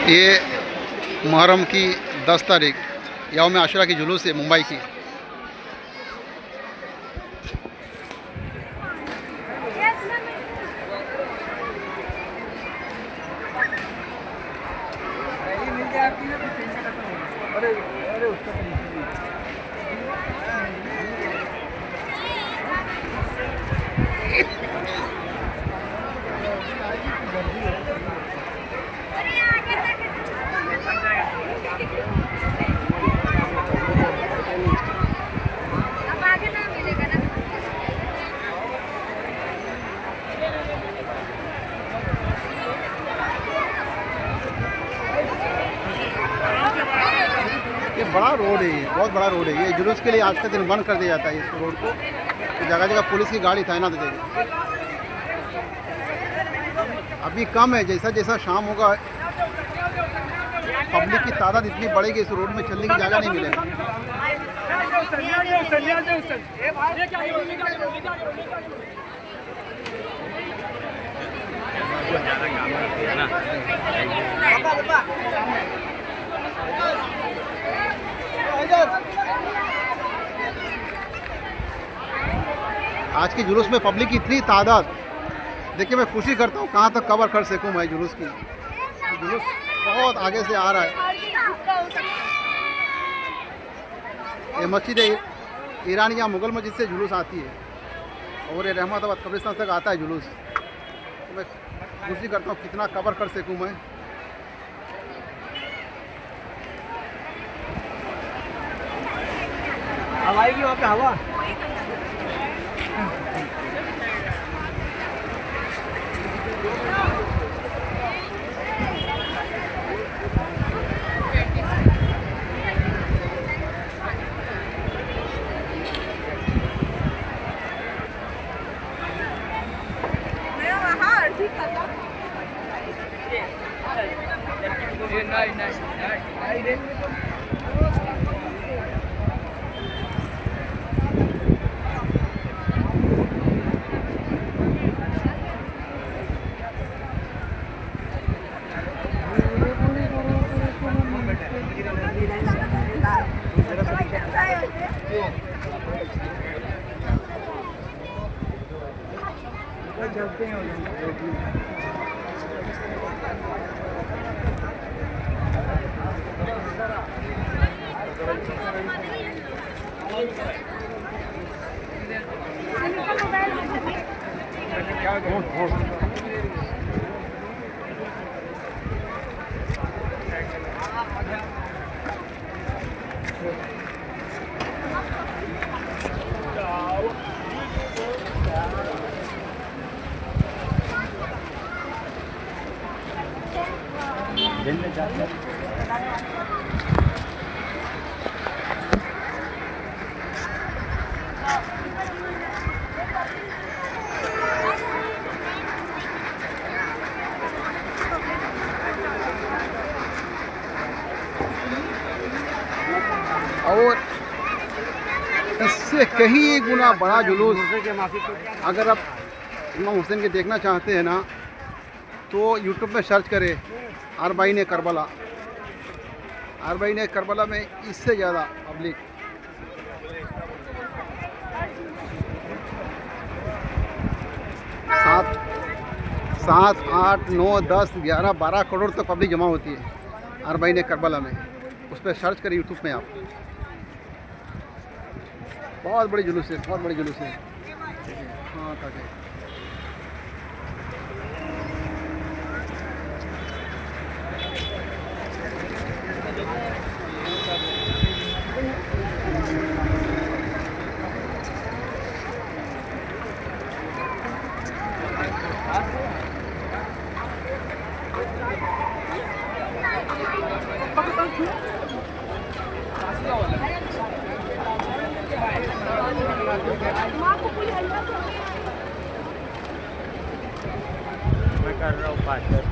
ये मुहर्रम की 10 तारीख यौम आशुरा की जुलूस है मुंबई की। ये बड़ा रोड है, ये बहुत बड़ा रोड है। ये जुलूस के लिए आज का दिन बंद कर दिया जाता है इस रोड को। तो जगह जगह पुलिस की गाड़ी तैनात है। अभी कम है, जैसा जैसा शाम होगा पब्लिक की तादाद इतनी बढ़ेगी, इस रोड में चलने की जगह नहीं मिलेगी। आज के जुलूस में पब्लिक की इतनी तादाद देखिए, मैं खुशी करता हूँ कहाँ तक कवर कर सकूँ मैं जुलूस की। जुलूस बहुत आगे से आ रहा है। ये मस्जिद ईरानिया मुगल मस्जिद से जुलूस आती है और ये रहमताबाद कब्रिस्तान तक आता है जुलूस। तो मैं खुशी करता हूँ कितना कवर कर सकूँ मैं। हवा आएगी वहाँ पे, हवा चलते हैं। और इससे कहीं गुना बड़ा जुलूस अगर आप इमाम हुसैन के देखना चाहते हैं ना, तो यूट्यूब में सर्च करें अरबाईन करबला। अरबाईन करबला में इससे ज़्यादा पब्लिक, सात 8 9 10 11 12 करोड़ तक पब्लिक जमा होती है अरबाईन करबला में। उस पर सर्च करें यूट्यूब में आप। बहुत बड़ी जुलूस है, बहुत बड़ी जुलूस है। हाँ ताकि मैं कर रहा हूँ 5-10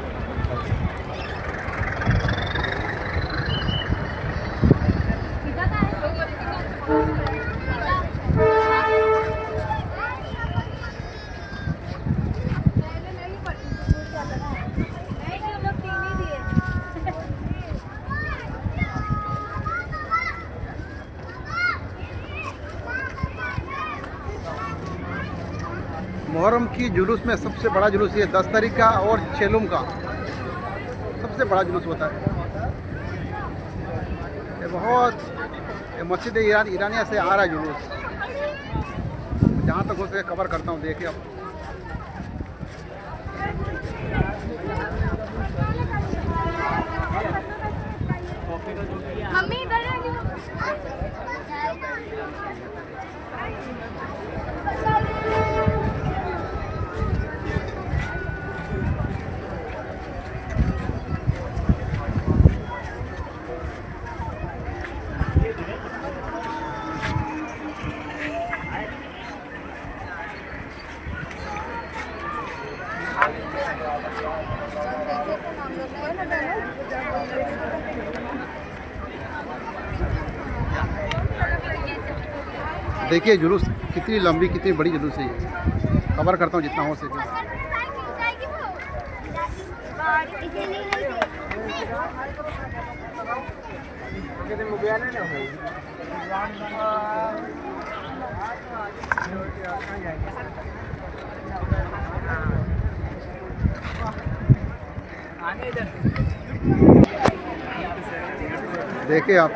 नहीं, हम लोग 3 ही दिए। मुहर्रम की जुलूस में सबसे बड़ा जुलूस ये 10 तारीख का और छेलुम का सबसे बड़ा जुलूस होता है। ये बहुत मस्जिद ईरानिया से आ रहा है जुलूस। जहाँ तक हो सके कवर करता हूँ, देखिए अब। मम्मी इधर देखिए जुलूस कितनी लंबी कितनी बड़ी जुलूस है ये। कवर करता हूँ जितना हो सके। देखिए आप,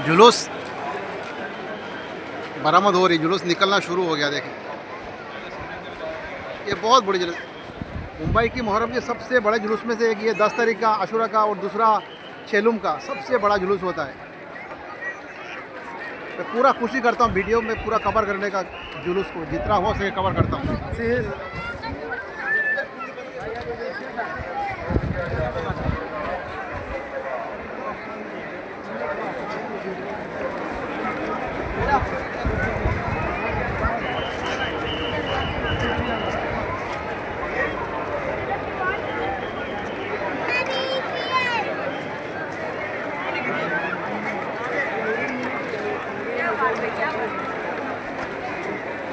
जुलूस बरामद हो रही, जुलूस निकलना शुरू हो गया। देखें ये बहुत बड़ी जुलूस, मुंबई की मुहर्रम के सबसे बड़े जुलूस में से एक ये 10 तारीख का आशुरा का और दूसरा छेलुम का सबसे बड़ा जुलूस होता है। मैं पूरा कोशिश करता हूँ वीडियो में पूरा कवर करने का, जुलूस को जितना हो सके कवर करता हूँ।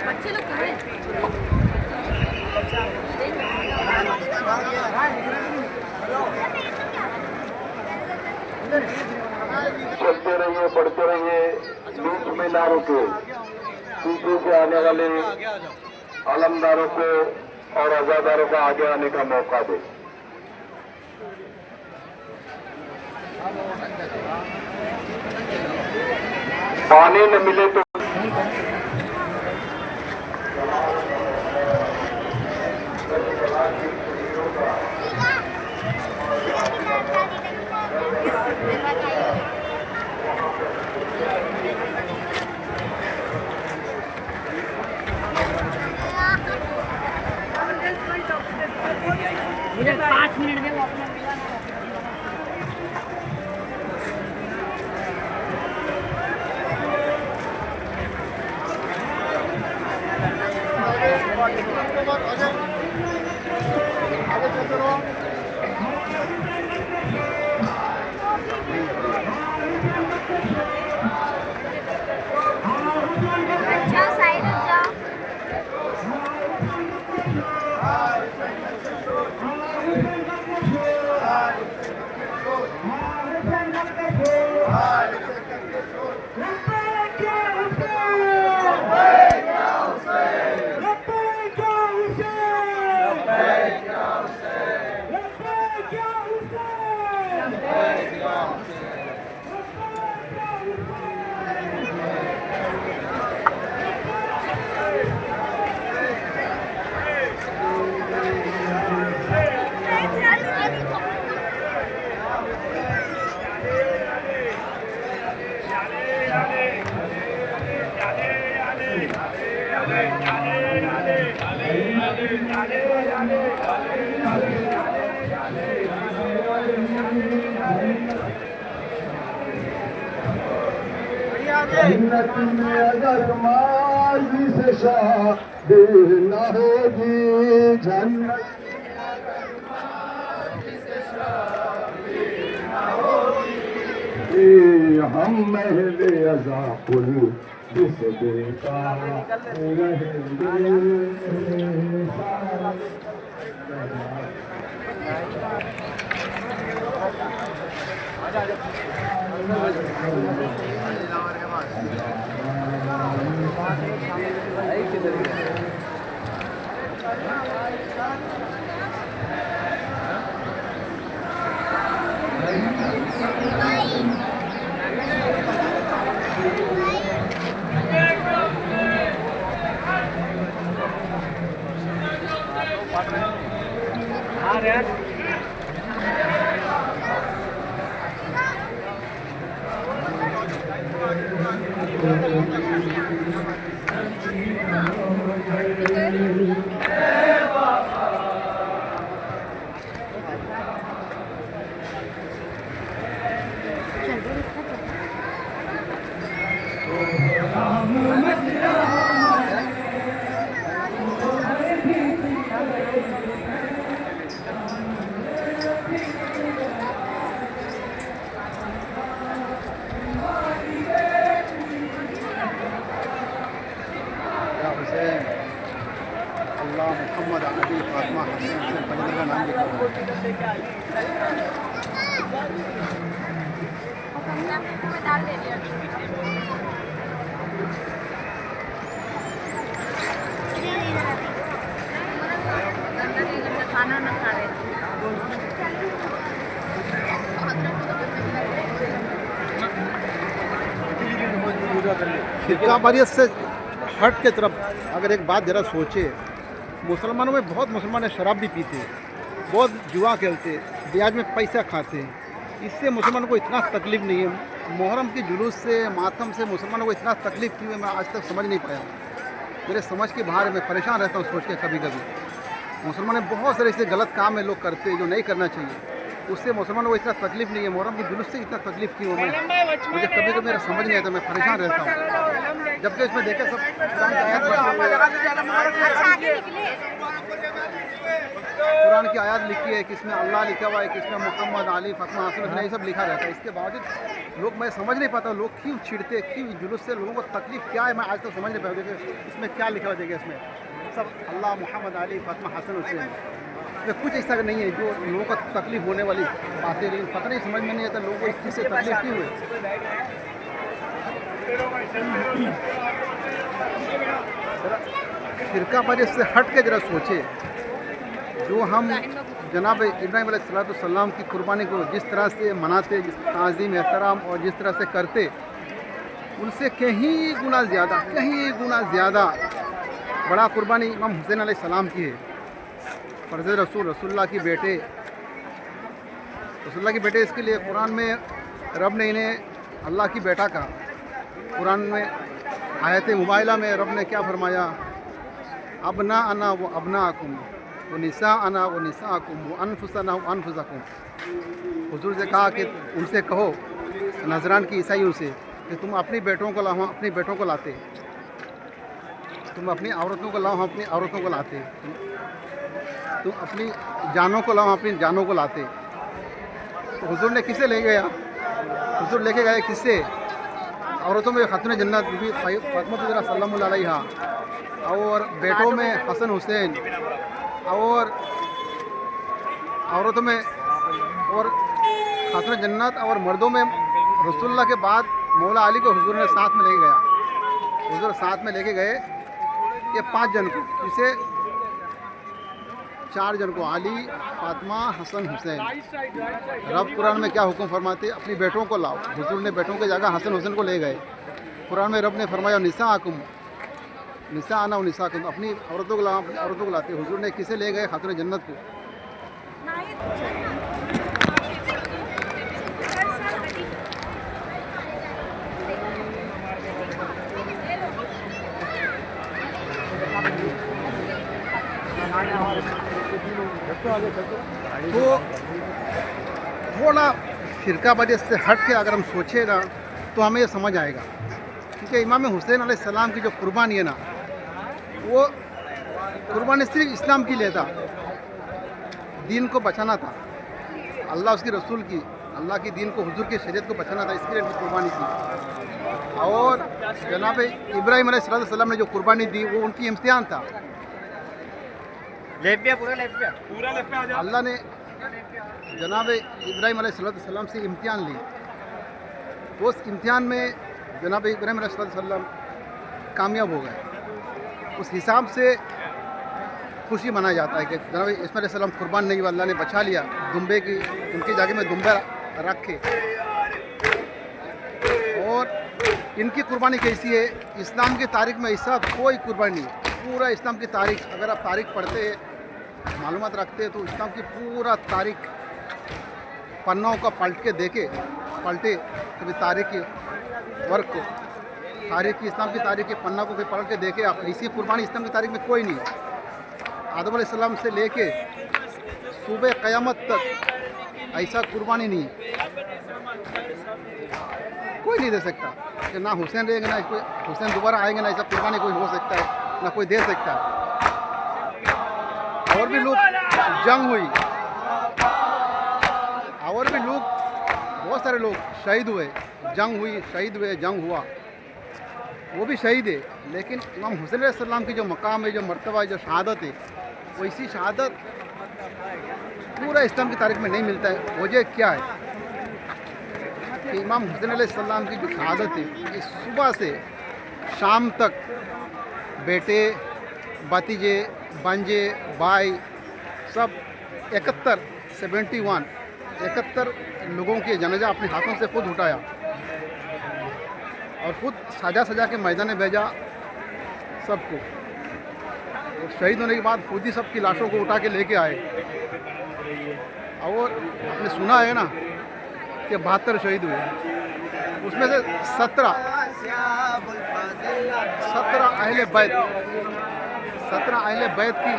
बच्चे लोग कहाँ हैं? चलते रहिए, बढ़ते रहिए, बीच में ना रुके। पीछे से आने वाले आलमदारों को और आजादारों को आगे आने का मौका दे। पानी न मिले तो मुझे 5 मिनट में वो अपना मिला ना। जन्नत में अगर माजी से शादी न होगी, जन्नत हम महले अज़ापुल जिस बेटा रहेंगे। अल्लाह मोहम्मद अली फातिमा हसन से पंडित का नाम लिखा हुआ डाल दे दिया खाना न खा रहे फिरकावारियत से हट के तरफ अगर एक बात ज़रा सोचे, मुसलमानों में बहुत मुसलमान शराब भी पीते, बहुत जुआ खेलते, ब्याज में पैसा खाते, इससे मुसलमानों को इतना तकलीफ़ नहीं है। मुहर्रम के जुलूस से, मातम से मुसलमानों को इतना तकलीफ़ क्यों है, मैं आज तक समझ नहीं पाया। मेरे समझ के बाहर है, मैं परेशान रहता हूँ सोच के कभी कभी। मुसलमान बहुत सारे ऐसे गलत काम है लोग करते जो नहीं करना चाहिए, उससे मुसलमानों को इतना तकलीफ़ नहीं है। मुहर्रम के जुलूस से इतना तकलीफ़ क्यों है, मुझे कभी कभी मेरा समझ नहीं आता, मैं परेशान रहता हूँ। जबकि इसमें देखे सब कुरान की आयत लिखी है, किसमें अल्लाह लिखा हुआ है, किसमें मोहम्मद अली फातिमा हसन हुसैन, ये सब लिखा रहता है। इसके बावजूद लोग, मैं समझ नहीं पाता लोग क्यों छिड़ते, क्यों जुलूस से लोगों को तकलीफ़ क्या है, मैं आज तक समझ नहीं पाया। देखिए इसमें क्या लिखा हुआ, देखिए इसमें सब अल्लाह मोहम्मद अली फातिमा हसन हुसैन, इसमें कुछ ऐसा नहीं है जो लोगों को तकलीफ़ होने वाली बातें, लेकिन पता नहीं समझ में नहीं आता लोगों को इस चीज़ से तकलीफ़ क्यों है। फिरकावारियत से हट के ज़रा सोचे, जो हम जनाब इब्राहीम अलैहिस्सलाम की कुर्बानी को जिस तरह से मनाते, जिस ताज़ीम एहतराम और जिस तरह से करते, उनसे कहीं गुना ज़्यादा बड़ा कुर्बानी इमाम हुसैन अलैहिस्सलाम की है। फर्ज़ रसूलुल्लाह की बेटे, इसके लिए कुरान में रब ने इन्हें अल्लाह की बेटा कहा। कुरान में आयत मुबाइला में रब ने क्या फरमाया, अबना अना व अबनाकुम व निसा अना व निसाकुम व अनफुसना व अनफुसकुम। हुजूर से कहा कि उनसे कहो, नजरान की ईसाइयों से, कि तुम अपनी बेटों को लाओ, हम अपनी बेटों को लाते, तुम अपनी औरतों को लाओ, हम अपनी औरतों को लाते, तुम अपनी जानों को लाओ, हम अपनी जानों को लाते। तो हुजूर ने किसे ले गया, हुजूर लेके गए किससे, औरतों में खातून जन्नत बीबी फातिमा सल्लल्लाहु अलैहा, और बेटों में हसन हुसैन, और औरतों में और खातून जन्नत, और मर्दों में रसूलुल्लाह के बाद मौला अली को हुजूर ने साथ में लेके गया। हुजूर साथ में लेके गए ये 5 जन को, इसे 4 जन को, अली, फातिमा, हसन, हुसैन। रब कुरान में क्या हुक्म फरमाते, अपनी बेटों को लाओ। हुजूर ने बेटों की जगह हसन हुसैन को ले गए। कुरान में रब ने फरमाया निसा आकुम, निसा आना व निसा आकुम, अपनी औरतों को लाओ, अपनी औरतों को लाते। हुजूर ने किसे ले गए, खातून जन्नत को। तो थोड़ा फ़िरकावादी से हट के अगर हम सोचें ना तो हमें ये समझ आएगा। क्योंकि इमाम हुसैन अलैहिस्सलाम की जो कुर्बानी है ना, वो कुर्बानी सिर्फ इस्लाम की लिए था, दीन को बचाना था, अल्लाह उसकी रसूल की, अल्लाह की दीन को, हुजूर की शरीयत को बचाना था, इसके लिए उन्होंने कुर्बानी की। और जनाब इब्राहीम अलैहिस्सलाम ने जो कुर्बानी दी वो उनकी इम्तिहान था। अल्लाह ने जनाब इब्राहीम अलैहिस्सलाम से इम्तिहान ली, तो उस इम्तिहान में जनाब इब्राहीम अलैहिस्सलाम कामयाब हो गए। उस हिसाब से खुशी मनाया जाता है कि जनाब इस्माइल अलैहिस्सलाम कुर्बान नहीं हुआ, अल्लाह ने बचा लिया दुम्बे की, उनकी जगह में दुम्बा रखे। और इनकी कुर्बानी कैसी है, इस्लाम की तारीख में ऐसा कोई कुर्बानी नहीं। पूरा इस्लाम की तारीख, अगर आप तारीख पढ़ते हैं, मालूमात रखते हैं, तो इस्लाम की पूरा तारीख पन्नों का पलटे कभी तारीख के वर्क को, तारीख इस्लाम की तारीख के पन्ना को पलट के देखे आप, ऐसी कुर्बानी इस्लाम की तारीख में कोई नहीं है। आदम अलैहिस्सलाम से लेके सुबह क़यामत तक ऐसा कुर्बानी नहीं, कोई नहीं दे सकता कि ना हुसैन रहेंगे, ना कोई हुसैन दोबारा आएंगे, ना ऐसा कुर्बानी कोई हो सकता है, ना कोई दे सकता है। और भी लोग जंग हुई, और भी लोग, बहुत सारे लोग शहीद हुए, जंग हुई, शहीद हुए, जंग हुआ, वो भी शहीद है। लेकिन इमाम हुसैन अलैहिस्सलाम की जो मकाम है, जो मर्तबा है, जो शहादत है, वैसी शहादत पूरा इस्लाम की तारीख में नहीं मिलता है। वजह क्या है कि इमाम हुसैन अलैहिस्सलाम की जो शहादत है, इस सुबह से शाम तक बेटे, भतीजे, भांजे, भाई सब 71 लोगों के जनाजा अपने हाथों से खुद उठाया और खुद सजा के मैदान में भेजा सबको। और शहीद होने के बाद खुद ही सबकी लाशों को उठा के लेके आए। और आपने सुना है ना कि 72 शहीद हुए, उसमें से 17 अहले बैत की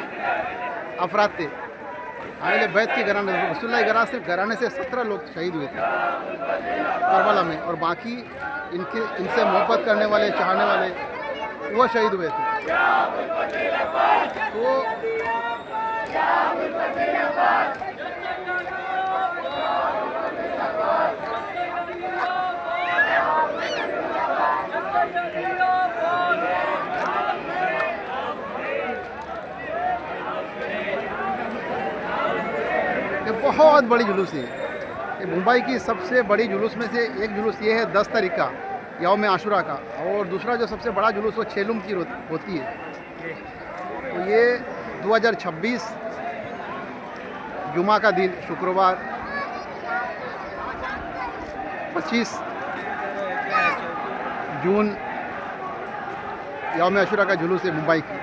अफराद थे। अहले बैत की घराने, रसूलुल्लाह के घराने से 17 लोग शहीद हुए थे करबला में, और बाकी इनसे मोहब्बत करने वाले, चाहने वाले, वो शहीद हुए थे। तो ये बहुत बड़ी जुलूस है। ये मुंबई की सबसे बड़ी जुलूस में से एक जुलूस ये है 10 तारीख का, यौम आशुरा का। और दूसरा जो सबसे बड़ा जुलूस वो छेलुम की होती है। तो ये 2026 जुमा का दिन, शुक्रवार 25 जून यौम आशुरा का जुलूस है मुंबई की।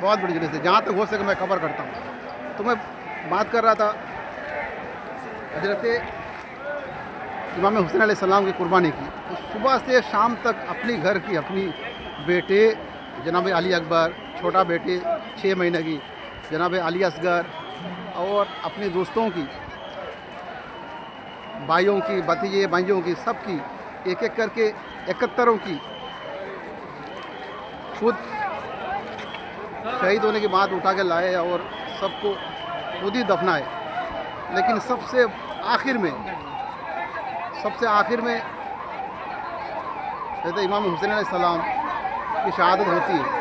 बहुत बड़ी जुलूस है, जहाँ तक हो सके मैं खबर करता हूँ। तो मैं बात कर रहा था हजरत इमाम हुसैन अलैहिस्सलाम की कुर्बानी की। तो सुबह से शाम तक अपनी घर की, अपनी बेटे जनाब अली अकबर, छोटा बेटे 6 महीने की जनाब अली असगर, और अपने दोस्तों की, भाइयों की, भतीजे भांजों की, सबकी एक एक करके 71 की खुद शहीद होने के बाद उठा के लाए और सबको खुद ही दफनाए। लेकिन सबसे आखिर में कहते इमाम हुसैन अलैहिस्सलाम की शहादत होती है।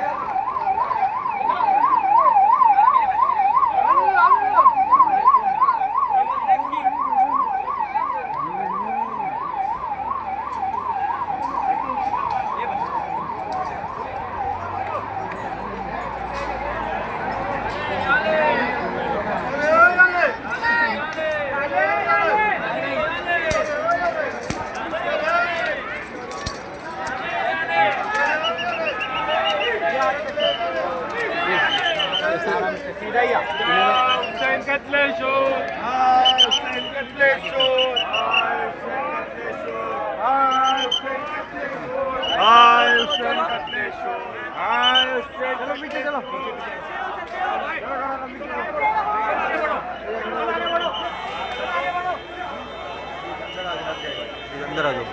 अंदर आ जाओ।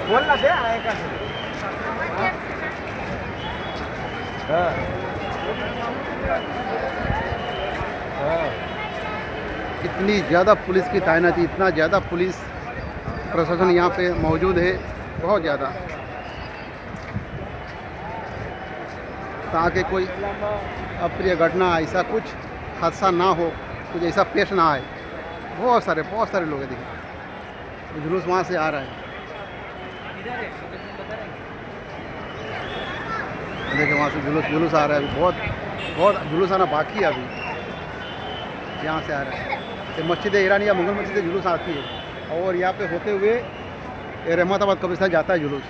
बोलना दे आएगा इतनी ज़्यादा पुलिस की तैनाती, इतना ज़्यादा पुलिस प्रशासन यहाँ पे मौजूद है, बहुत ज़्यादा, ताकि कोई अप्रिय घटना, ऐसा कुछ हादसा ना हो, कुछ ऐसा पेश ना आए। बहुत सारे लोग हैं, देखिए जुलूस वहाँ से आ रहा है, देखिए वहाँ से जुलूस आ रहा है। बहुत जुलूस आना बाकी है अभी, यहाँ से आ रहा है। ये मस्जिद ईरानी या मुगल मस्जिद जुलूस आती है, और यहाँ पे होते हुए रहमताबाद कब्रिस्तान जाता है जुलूस।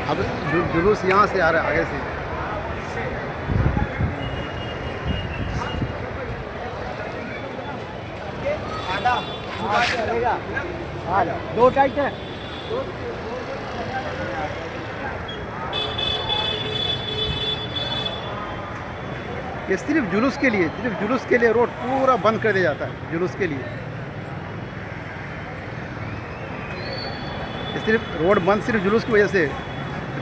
अब जुलूस यहाँ से आ रहा है, आगे से। दो टाइट है। ये सिर्फ जुलूस के लिए रोड पूरा बंद कर दिया जाता है, जुलूस के लिए। ये सिर्फ रोड बंद सिर्फ जुलूस की वजह से।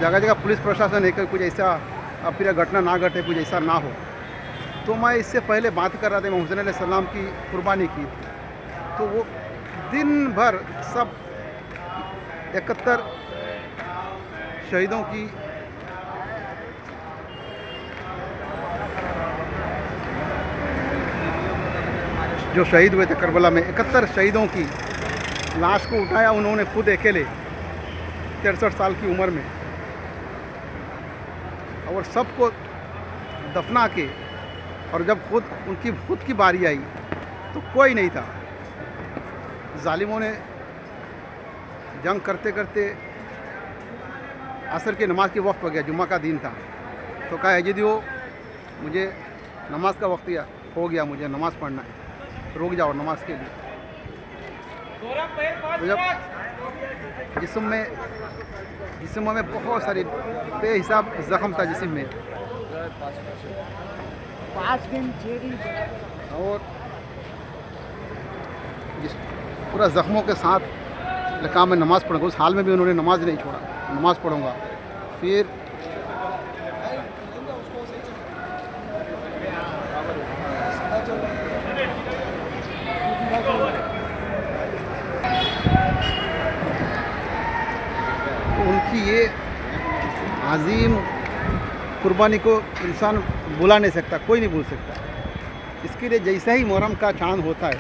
जगह जगह पुलिस प्रशासन है कि कुछ ऐसा अप्रिय घटना ना घटे, कुछ ऐसा ना हो। तो मैं इससे पहले बात कर रहा था इमाम हुसैन अलैहिस्सलाम की कुर्बानी की, तो वो दिन भर सब 71 शहीदों की जो शहीद हुए थे करबला में, 71 शहीदों की लाश को उठाया उन्होंने खुद अकेले 63 साल की उम्र में, और सबको दफना के। और जब उनकी खुद की बारी आई तो कोई नहीं था। जालिमों ने जंग करते करते असर की नमाज के वक्त हो गया, जुम्मा का दिन था, तो कहा यजीदियो मुझे नमाज का वक्त हो गया, मुझे नमाज़ पढ़ना है, रुक जाओ नमाज के लिए। तो जब जिस्म में बहुत सारे बेहिसाब ज़ख्म था जिस्म में, 5 दिन और जिस पूरा ज़ख्मों के साथ लगा मैं नमाज़ पढ़ूँगा, उस हाल में भी उन्होंने नमाज नहीं छोड़ा, नमाज़ पढ़ूँगा। फिर उनकी ये अजीम कुर्बानी को इंसान भुला नहीं सकता, कोई नहीं भूल सकता। इसके लिए जैसा ही मुहर्रम का चाँद होता है,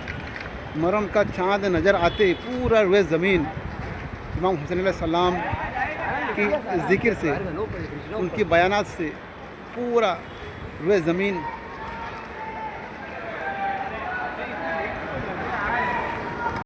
मुहर्रम का चाँद नज़र आते ही पूरा रुए ज़मीन इमाम हुसैन अलैहिस्सलाम की ज़िक्र से, उनकी बयानात से पूरा रुए ज़मीन